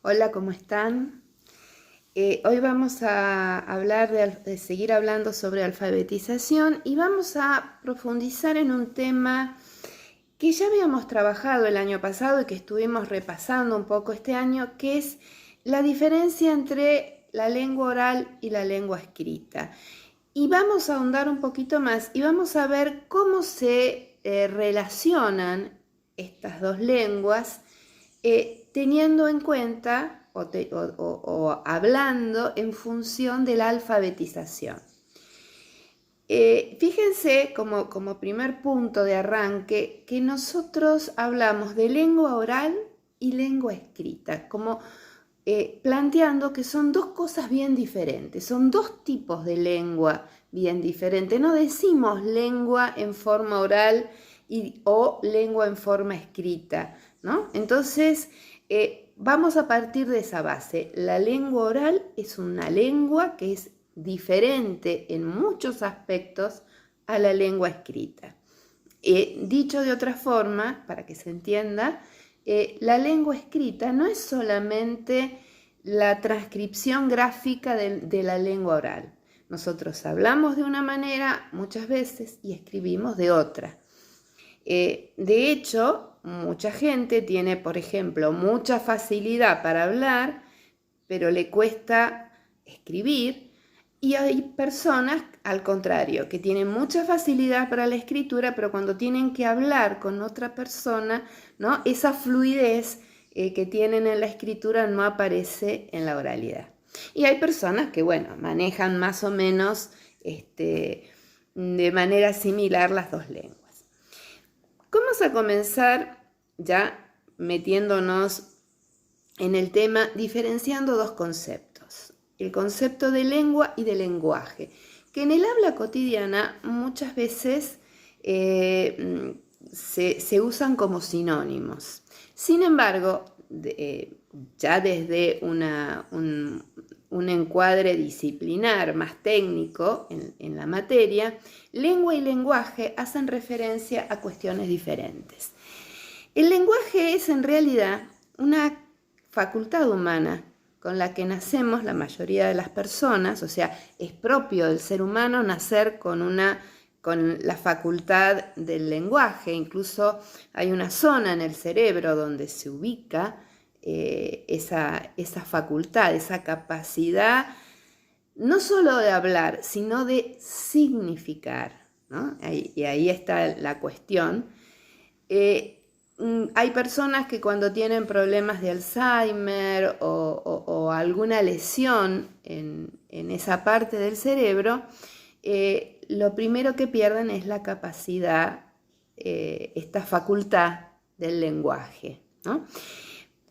Hola, ¿cómo están? Hoy vamos a hablar de seguir hablando sobre alfabetización y vamos a profundizar en un tema que ya habíamos trabajado el año pasado y que estuvimos repasando un poco este año, que es la diferencia entre la lengua oral y la lengua escrita. Y vamos a ahondar un poquito más y vamos a ver cómo se relacionan estas dos lenguas teniendo en cuenta o hablando en función de la alfabetización. Fíjense como primer punto de arranque que nosotros hablamos de lengua oral y lengua escrita, como planteando que son dos cosas bien diferentes, son dos tipos de lengua bien diferentes. No decimos lengua en forma oral o lengua en forma escrita, ¿no? Entonces, vamos a partir de esa base. La lengua oral es una lengua que es diferente en muchos aspectos a la lengua escrita. Dicho de otra forma, para que se entienda, la lengua escrita no es solamente la transcripción gráfica de la lengua oral. Nosotros hablamos de una manera muchas veces y escribimos de otra. De hecho, mucha gente tiene, por ejemplo, mucha facilidad para hablar, pero le cuesta escribir. Y hay personas, al contrario, que tienen mucha facilidad para la escritura, pero cuando tienen que hablar con otra persona, ¿no? Esa fluidez que tienen en la escritura no aparece en la oralidad. Y hay personas que, bueno, manejan más o menos de manera similar las dos lenguas. Vamos a comenzar ya metiéndonos en el tema, diferenciando dos conceptos. El concepto de lengua y de lenguaje, que en el habla cotidiana muchas veces se usan como sinónimos. Sin embargo, ya desde un encuadre disciplinar más técnico en la materia, lengua y lenguaje hacen referencia a cuestiones diferentes. El lenguaje es en realidad una facultad humana con la que nacemos la mayoría de las personas, o sea, es propio del ser humano nacer con la facultad del lenguaje. Incluso hay una zona en el cerebro donde se ubica esa facultad, esa capacidad, no solo de hablar, sino de significar, ¿no? Y ahí está la cuestión. Hay personas que cuando tienen problemas de Alzheimer o alguna lesión en esa parte del cerebro, lo primero que pierden es la capacidad, esta facultad del lenguaje, ¿no?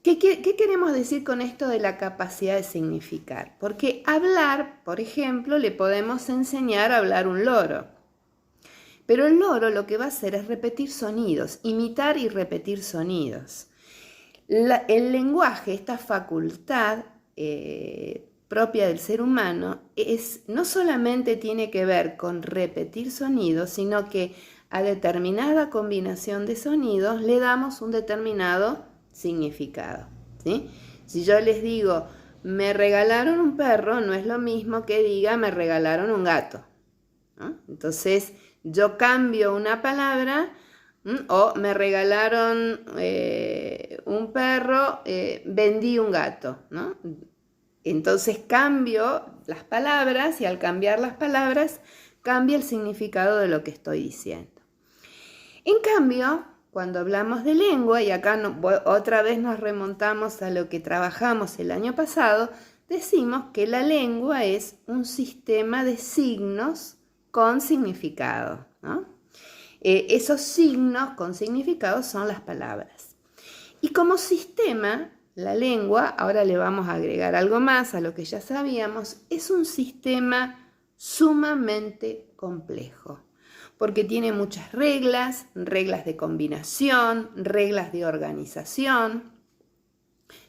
¿Qué queremos decir con esto de la capacidad de significar? Porque hablar, por ejemplo, le podemos enseñar a hablar un loro. Pero el loro lo que va a hacer es repetir sonidos, imitar y repetir sonidos. El lenguaje, esta facultad propia del ser humano, no solamente tiene que ver con repetir sonidos, sino que a determinada combinación de sonidos le damos un determinado significado, ¿sí? Si yo les digo, me regalaron un perro, no es lo mismo que diga, me regalaron un gato, ¿no? Entonces, yo cambio una palabra, o me regalaron un perro, vendí un gato, ¿no? Entonces cambio las palabras y al cambiar las palabras cambia el significado de lo que estoy diciendo. En cambio, cuando hablamos de lengua, y acá otra vez nos remontamos a lo que trabajamos el año pasado, decimos que la lengua es un sistema de signos con significado, ¿no? Esos signos con significado son las palabras. Y como sistema, la lengua, ahora le vamos a agregar algo más a lo que ya sabíamos, es un sistema sumamente complejo, porque tiene muchas reglas, reglas de combinación, reglas de organización,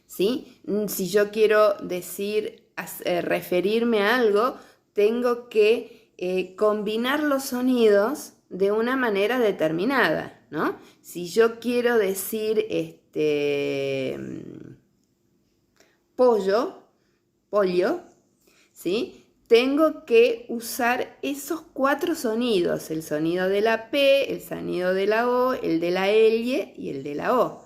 ¿sí? Si yo quiero decir, referirme a algo, tengo que combinar los sonidos de una manera determinada, ¿no? Si yo quiero decir, pollo, ¿sí? Tengo que usar esos 4 sonidos, el sonido de la P, el sonido de la O, el de la L y el de la O.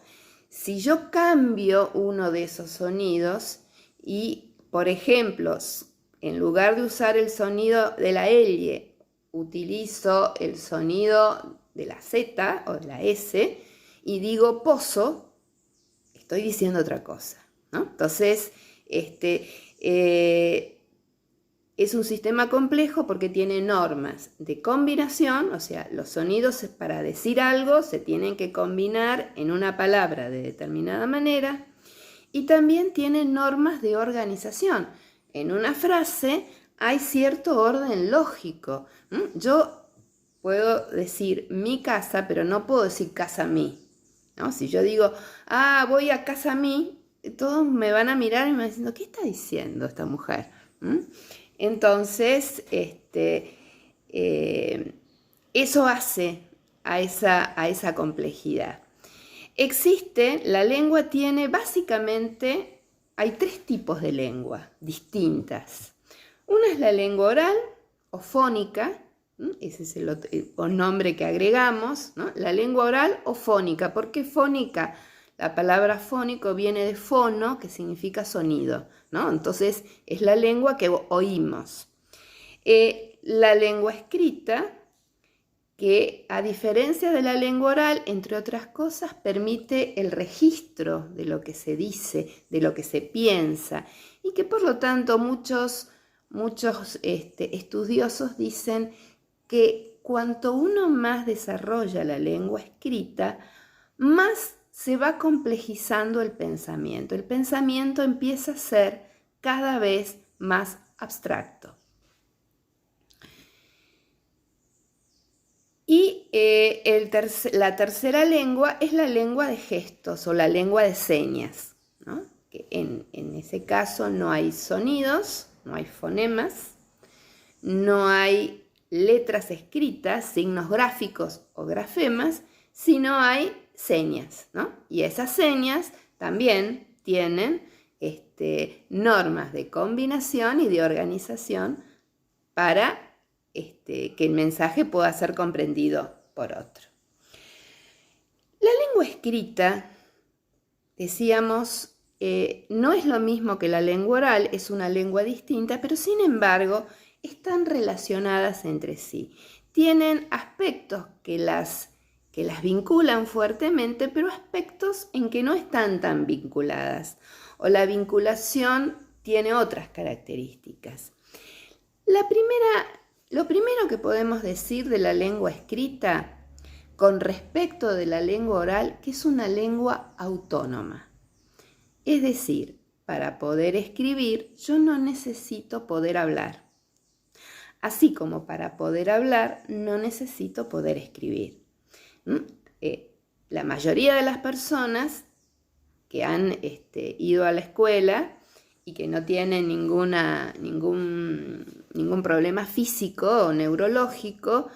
Si yo cambio uno de esos sonidos y, por ejemplo, en lugar de usar el sonido de la L, utilizo el sonido de la Z o de la S y digo pozo, estoy diciendo otra cosa, ¿no? Entonces, es un sistema complejo porque tiene normas de combinación, o sea, los sonidos para decir algo se tienen que combinar en una palabra de determinada manera, y también tiene normas de organización. En una frase hay cierto orden lógico. Yo puedo decir mi casa, pero no puedo decir casa mí, ¿no? Si yo digo, voy a casa mí, todos me van a mirar y me van diciendo, ¿qué está diciendo esta mujer? Entonces, eso hace a esa complejidad. La lengua tiene básicamente, hay 3 tipos de lengua distintas. Una es la lengua oral o fónica, ese es el nombre que agregamos, ¿no? La lengua oral o fónica. ¿Por qué fónica? La palabra fónico viene de fono, que significa sonido, ¿no? Entonces es la lengua que oímos. La lengua escrita, que a diferencia de la lengua oral, entre otras cosas, permite el registro de lo que se dice, de lo que se piensa, y que por lo tanto muchos estudiosos dicen que cuanto uno más desarrolla la lengua escrita, más se va complejizando el pensamiento. El pensamiento empieza a ser cada vez más abstracto. Y la tercera lengua es la lengua de gestos o la lengua de señas, ¿no? Que en ese caso no hay sonidos, no hay fonemas, no hay letras escritas, signos gráficos o grafemas, sino hay señas, ¿no? Y esas señas también tienen normas de combinación y de organización para que el mensaje pueda ser comprendido por otro. La lengua escrita, decíamos, no es lo mismo que la lengua oral, es una lengua distinta, pero sin embargo están relacionadas entre sí. Tienen aspectos que las vinculan fuertemente, pero aspectos en que no están tan vinculadas, o la vinculación tiene otras características. Lo primero que podemos decir de la lengua escrita con respecto de la lengua oral, que es una lengua autónoma. Es decir, para poder escribir, yo no necesito poder hablar. Así como para poder hablar, no necesito poder escribir. La mayoría de las personas que han ido a la escuela y que no tienen ningún problema físico o neurológico,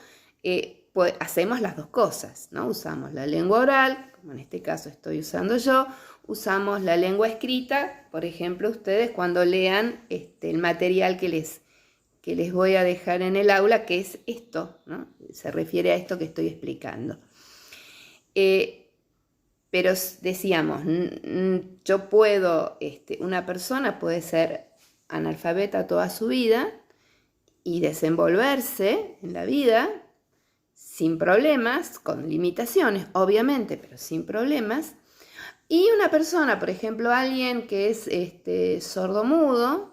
pues hacemos las dos cosas, ¿no? Usamos la lengua oral, como en este caso estoy usando yo, usamos la lengua escrita, por ejemplo, ustedes cuando lean el material que les voy a dejar en el aula, que es esto, ¿no? Se refiere a esto que estoy explicando. Pero decíamos, yo puedo, una persona puede ser analfabeta toda su vida y desenvolverse en la vida sin problemas, con limitaciones, obviamente, pero sin problemas. Y una persona, por ejemplo, alguien que es sordomudo,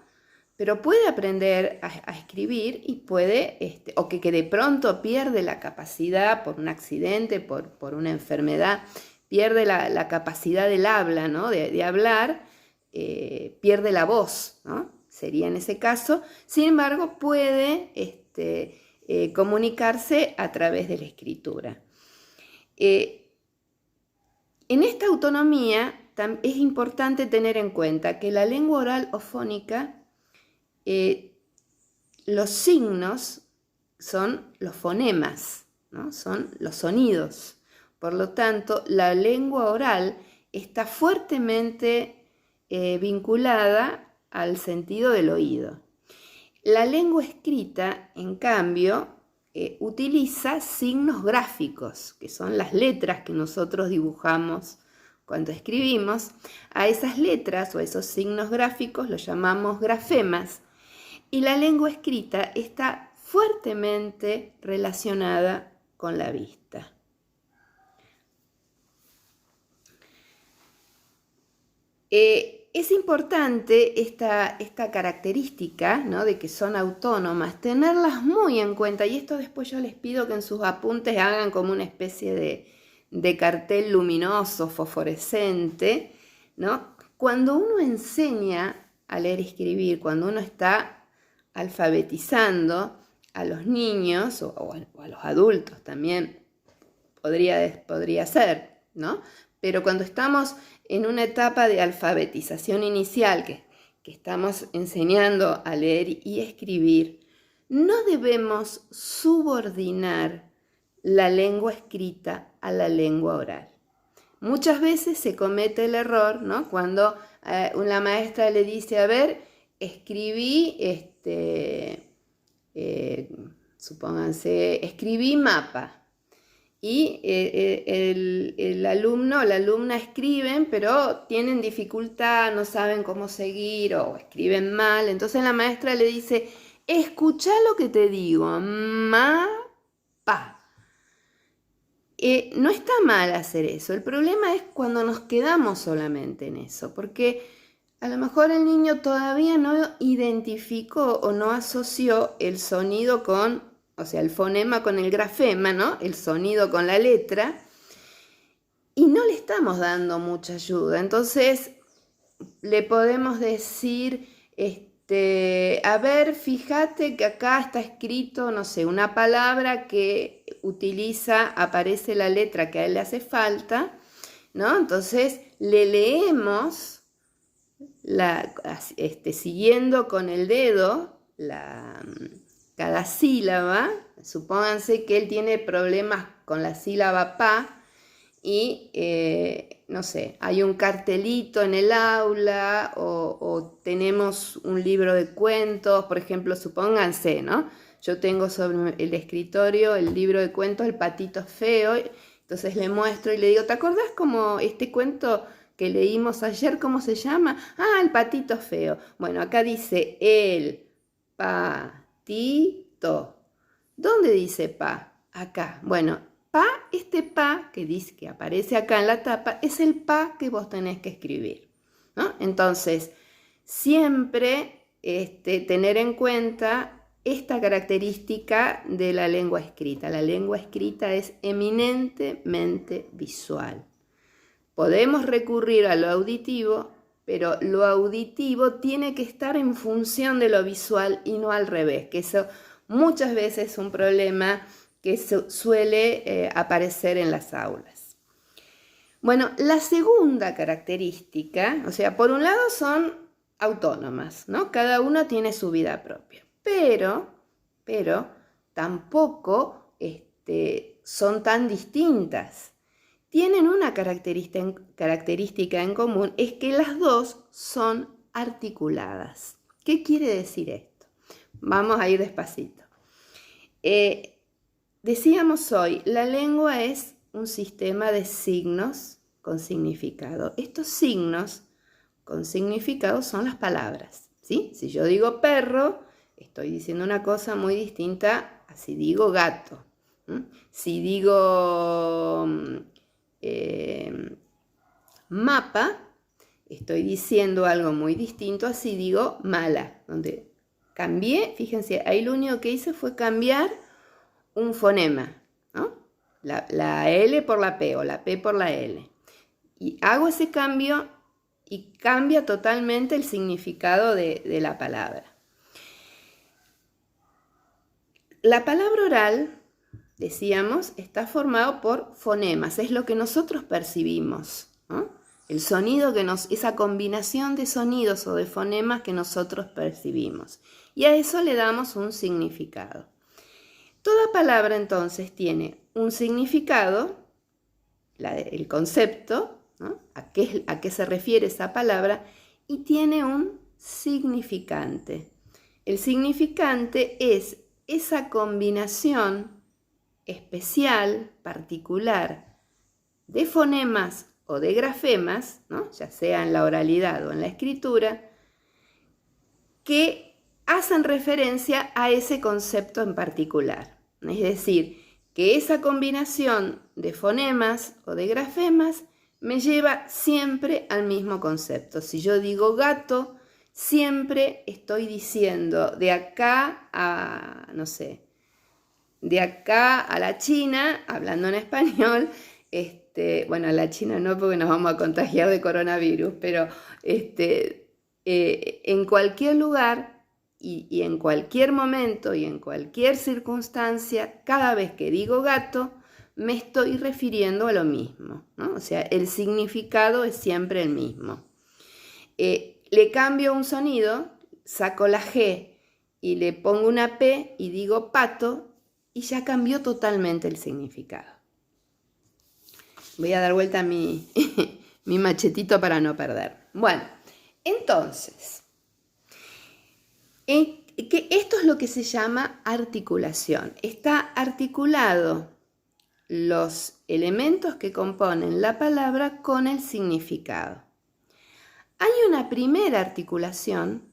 pero puede aprender a escribir y puede, o que de pronto pierde la capacidad por un accidente, por una enfermedad, pierde la capacidad del habla, ¿no? de hablar, pierde la voz, ¿no? Sería en ese caso. Sin embargo, puede comunicarse a través de la escritura. En esta autonomía es importante tener en cuenta que la lengua oral o fónica, los signos son los fonemas, ¿no? Son los sonidos. Por lo tanto, la lengua oral está fuertemente vinculada al sentido del oído. La lengua escrita, en cambio, utiliza signos gráficos, que son las letras que nosotros dibujamos cuando escribimos. A esas letras o a esos signos gráficos los llamamos grafemas, y la lengua escrita está fuertemente relacionada con la vista. Es importante esta característica, ¿no?, de que son autónomas, tenerlas muy en cuenta, y esto después yo les pido que en sus apuntes hagan como una especie de cartel luminoso, fosforescente, ¿no? Cuando uno enseña a leer y escribir, cuando uno está alfabetizando a los niños o a los adultos también podría ser, ¿no? Pero cuando estamos en una etapa de alfabetización inicial, que estamos enseñando a leer y escribir, no debemos subordinar la lengua escrita a la lengua oral. Muchas veces se comete el error, ¿no?, cuando una maestra le dice, a ver, escribí, supónganse, escribí mapa. Y el alumno o la alumna escriben, pero tienen dificultad, no saben cómo seguir o escriben mal. Entonces la maestra le dice, escucha lo que te digo, mapa. No está mal hacer eso. El problema es cuando nos quedamos solamente en eso, porque a lo mejor el niño todavía no identificó o no asoció el sonido con... O sea, el fonema con el grafema, ¿no?, el sonido con la letra, y no le estamos dando mucha ayuda. Entonces, le podemos decir, a ver, fíjate que acá está escrito, no sé, una palabra que aparece la letra que a él le hace falta, ¿no? Entonces, le leemos, siguiendo con el dedo, cada sílaba. Supónganse que él tiene problemas con la sílaba pa y, no sé, hay un cartelito en el aula o tenemos un libro de cuentos, por ejemplo, supónganse, ¿no? Yo tengo sobre el escritorio el libro de cuentos El patito feo, entonces le muestro y le digo, ¿te acordás como este cuento que leímos ayer, cómo se llama? Ah, El patito feo. Bueno, acá dice el patito. ¿Dónde dice pa? Acá. Bueno, pa, este pa que dice que aparece acá en la tapa es el pa que vos tenés que escribir, ¿no? Entonces, siempre tener en cuenta esta característica de la lengua escrita. La lengua escrita es eminentemente visual. Podemos recurrir a lo auditivo, pero lo auditivo tiene que estar en función de lo visual y no al revés, que eso muchas veces es un problema que suele aparecer en las aulas. Bueno, la segunda característica, o sea, por un lado son autónomas, ¿no? Cada uno tiene su vida propia, pero tampoco son tan distintas. Tienen una característica en común, es que las dos son articuladas. ¿Qué quiere decir esto? Vamos a ir despacito. Decíamos hoy, la lengua es un sistema de signos con significado. Estos signos con significado son las palabras, ¿sí? Si yo digo perro, estoy diciendo una cosa muy distinta a si digo gato. Si digo... mapa, estoy diciendo algo muy distinto a si digo mala, donde cambié, fíjense, ahí lo único que hice fue cambiar un fonema, ¿no? La L por la P o la P por la L. Y hago ese cambio y cambia totalmente el significado de la palabra. La palabra oral, decíamos, está formado por fonemas, es lo que nosotros percibimos, ¿no? El sonido esa combinación de sonidos o de fonemas que nosotros percibimos. Y a eso le damos un significado. Toda palabra entonces tiene un significado, el concepto, ¿no? ¿A qué se refiere esa palabra? y tiene un significante. El significante es esa combinación especial, particular, de fonemas o de grafemas, ¿no? Ya sea en la oralidad o en la escritura, que hacen referencia a ese concepto en particular. Es decir, que esa combinación de fonemas o de grafemas me lleva siempre al mismo concepto. Si yo digo gato, siempre estoy diciendo de acá a, no sé, de acá a la China, hablando en español, bueno, a la China no porque nos vamos a contagiar de coronavirus, pero en cualquier lugar y en cualquier momento y en cualquier circunstancia, cada vez que digo gato, me estoy refiriendo a lo mismo, ¿no? O sea, el significado es siempre el mismo. Le cambio un sonido, saco la G y le pongo una P y digo pato, y ya cambió totalmente el significado. Voy a dar vuelta a mi machetito para no perder. Bueno, entonces, que esto es lo que se llama articulación. Está articulado los elementos que componen la palabra con el significado. Hay una primera articulación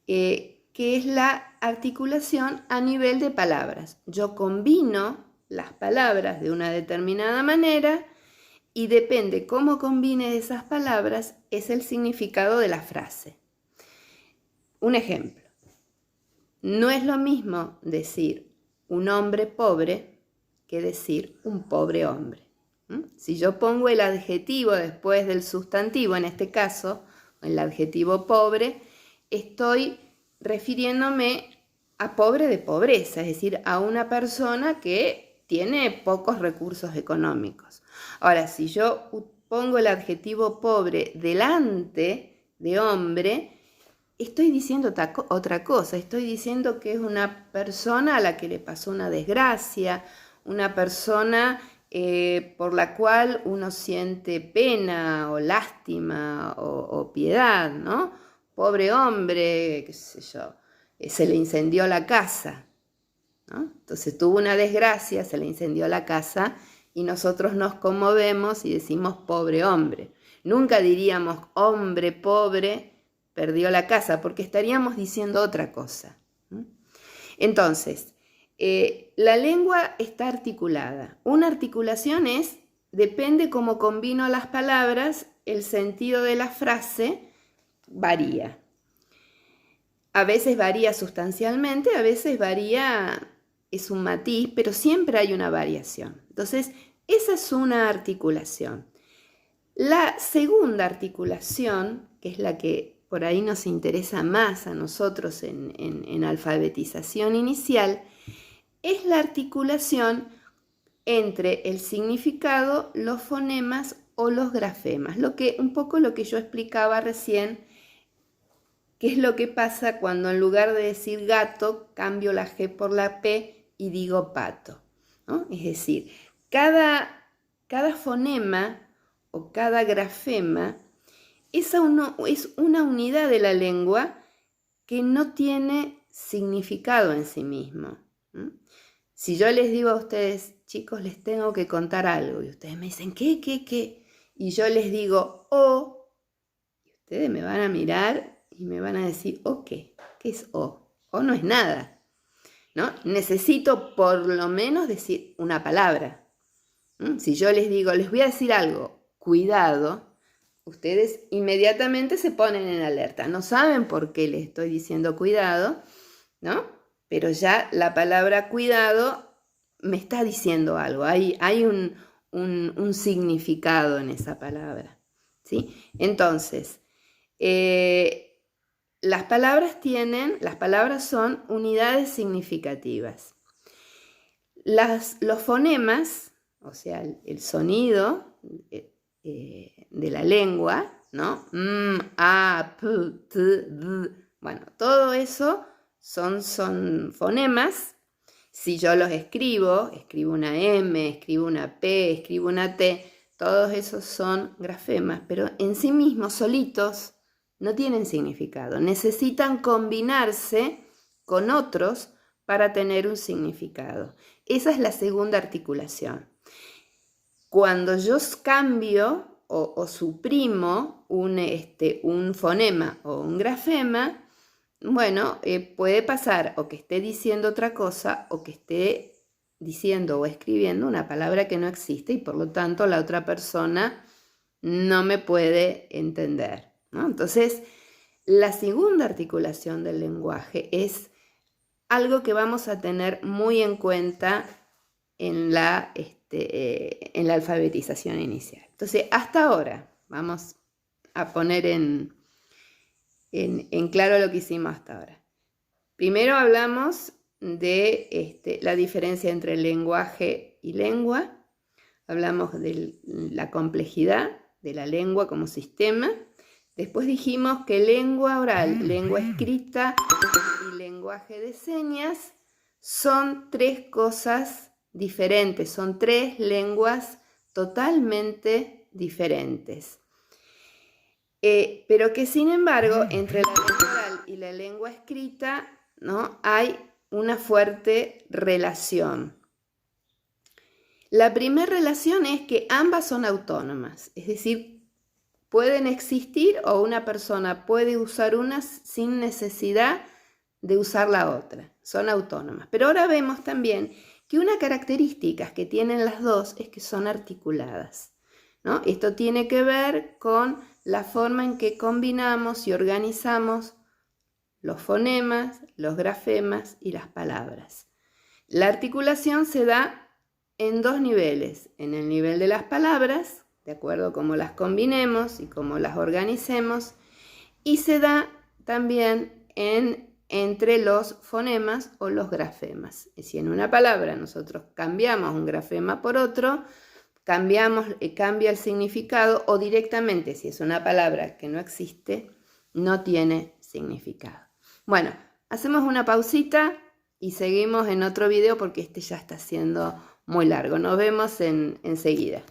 que es la articulación a nivel de palabras. Yo combino las palabras de una determinada manera y depende cómo combine esas palabras es el significado de la frase. Un ejemplo. No es lo mismo decir un hombre pobre que decir un pobre hombre. Si yo pongo el adjetivo después del sustantivo, en este caso, el adjetivo pobre, estoy refiriéndome a pobre de pobreza, es decir, a una persona que tiene pocos recursos económicos. Ahora, si yo pongo el adjetivo pobre delante de hombre, estoy diciendo otra cosa, estoy diciendo que es una persona a la que le pasó una desgracia, una persona por la cual uno siente pena o lástima o piedad, ¿no? Pobre hombre, qué sé yo, se le incendió la casa, ¿no? Entonces tuvo una desgracia, se le incendió la casa y nosotros nos conmovemos y decimos pobre hombre. Nunca diríamos hombre pobre perdió la casa porque estaríamos diciendo otra cosa. Entonces, la lengua está articulada. Una articulación depende cómo combino las palabras, el sentido de la frase varía. A veces varía sustancialmente, a veces varía, es un matiz, pero siempre hay una variación. Entonces, esa es una articulación. La segunda articulación, que es la que por ahí nos interesa más a nosotros en alfabetización inicial, es la articulación entre el significado, los fonemas o los grafemas. Un poco lo que yo explicaba recién, que es lo que pasa cuando en lugar de decir gato, cambio la G por la P y digo pato, ¿no? Es decir, cada fonema o cada grafema es una unidad de la lengua que no tiene significado en sí mismo. Si yo les digo a ustedes, chicos, les tengo que contar algo, y ustedes me dicen, ¿qué? Y yo les digo, o, y ustedes me van a mirar y me van a decir, ¿o qué? ¿Qué es o? O no es nada, ¿no? Necesito por lo menos decir una palabra. Si yo les digo, les voy a decir algo, cuidado, ustedes inmediatamente se ponen en alerta. No saben por qué les estoy diciendo cuidado, ¿no? Pero ya la palabra cuidado me está diciendo algo. Hay un significado en esa palabra, ¿sí? Entonces, las palabras son unidades significativas. Los fonemas, o sea, el sonido de la lengua, ¿no? A, p, t, d. Bueno, todo eso son fonemas. Si yo los escribo una M, escribo una P, escribo una T, todos esos son grafemas, pero en sí mismos, solitos, no tienen significado. Necesitan combinarse con otros para tener un significado. Esa es la segunda articulación. Cuando yo cambio o suprimo un fonema o un grafema, bueno, puede pasar o que esté diciendo otra cosa o que esté diciendo o escribiendo una palabra que no existe y por lo tanto la otra persona no me puede entender, ¿no? Entonces, la segunda articulación del lenguaje es algo que vamos a tener muy en cuenta en la alfabetización inicial. Entonces, hasta ahora, vamos a poner en claro lo que hicimos hasta ahora. Primero hablamos de la diferencia entre lenguaje y lengua. Hablamos de la complejidad de la lengua como sistema. Después dijimos que lengua oral, lengua escrita y lenguaje de señas son tres cosas diferentes, son tres lenguas totalmente diferentes. Pero que sin embargo, entre la lengua oral y la lengua escrita, ¿no?, hay una fuerte relación. La primera relación es que ambas son autónomas, es decir, pueden existir o una persona puede usar una sin necesidad de usar la otra, son autónomas. Pero ahora vemos también que una característica que tienen las dos es que son articuladas, ¿no? Esto tiene que ver con la forma en que combinamos y organizamos los fonemas, los grafemas y las palabras. La articulación se da en dos niveles, en el nivel de las palabras, de acuerdo a cómo las combinemos y cómo las organicemos, y se da también entre los fonemas o los grafemas. Si en una palabra nosotros cambiamos un grafema por otro, cambia el significado, o directamente, si es una palabra que no existe, no tiene significado. Bueno, hacemos una pausita y seguimos en otro video porque este ya está siendo muy largo. Nos vemos enseguida.